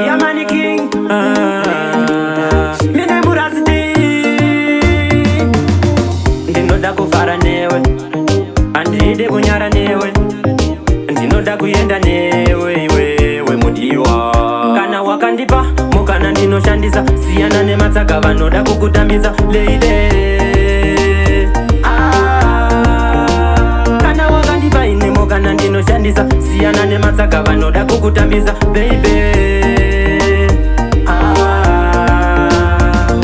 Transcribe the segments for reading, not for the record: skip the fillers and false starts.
Yamani King Mine Murasidi Ndinoda kufara newe Andide kunyara newe Ndinoda kuyenda newe Iwe mudiwa Kana wakandipa Mukana ndinoshandisa Siyana nematsaga vanoda kukutamiza Lady Kana wakandipa ine mukana ndinoshandisa Siyana nematsaga vanoda kukutamiza baby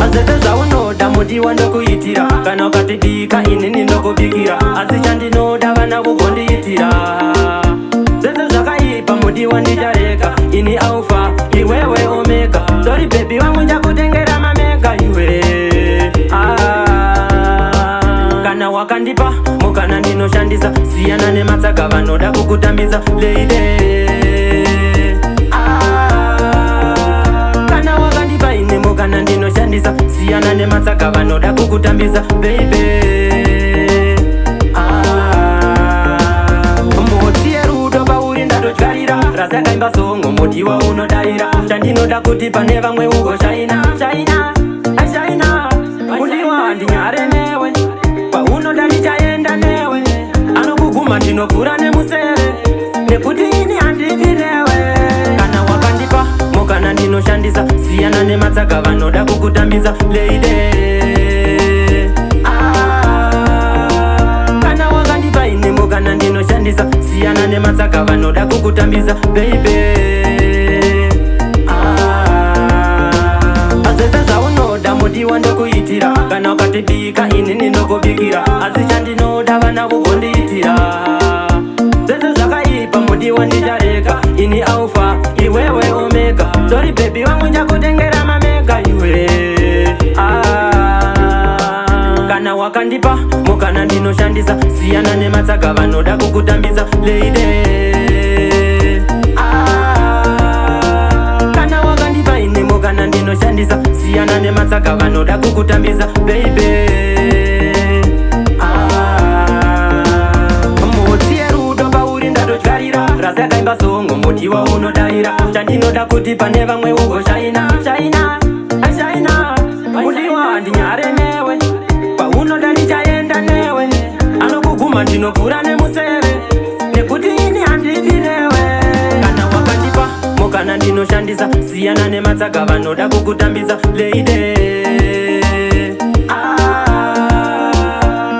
Azeze zvaunoda mudiwa ndokuitira Kana ukatidika inini ndokubikira Asi chandinoda vana kugondiitira Zeze zvakaipa mudiwa ndichareka Ini alpha iwewe omega Sorry baby wangu njakutengera mamega iwe Kana wakandipa mukana ndinoshandisa Siyana nematsaga vanoda kukutamiza lady Kana wakandipa ine mukana ndinoshandisa Siyana nematsaga vanoda kukutamiza baby Motsi yerudo pauri ndatotyarira Rasakaimba songo mudiwa unodaira Chandinoda kuti pane vamwe ugoshaina Shaina, shaina Mudiwa ndinyare newe Paunoda ndichaenda newe Anokuguma ndinokura nemusere Nekuti ini handidi newe Kana wakandipa mukana ndinoshandisa Siyana nematsaga vanoda kukutamiza lady Kana wakandipa ine mukana ndinoshandisa Siyana nematsaga vanoda kukutamiza baby Azese zvaunoda mudiwa ndokuitira Kana ukatidika inini ndokubikira Asi chandinoda vana kugondiitira Zese zvakaipa mudiwa ndichareka Ini alpha iwewe omega Sorry baby wangu njakutengera mamega iwe Kana wakandipa mukana ndinoshandisa Siyana nematsaga vanoda kukutamiza lady Kana wakandipa ine mukana ndinoshandisa Siyana nematsaga vanoda kukutamiza baby Motsi yerudo pauri ndatotyarira Rasakaimba songo mudiwa unodaira Chandinoda kuti pane vamwe ugoshaina Shaina, shaina Mudiwa ndinyare newe Paunoda ndichaenda newe Anokuguma ndinokura nemusere Nekuti ini handidi newe Kana wakandipa mukana ndinoshandisa Siyana nematsaga vanoda kukutamiza lady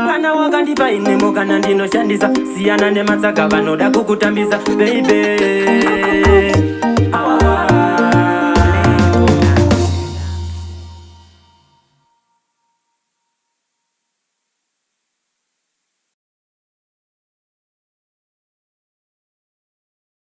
Kana wakandipa ine mukana ndinoshandisa Siyana nematsaga vanoda kukutamiza baby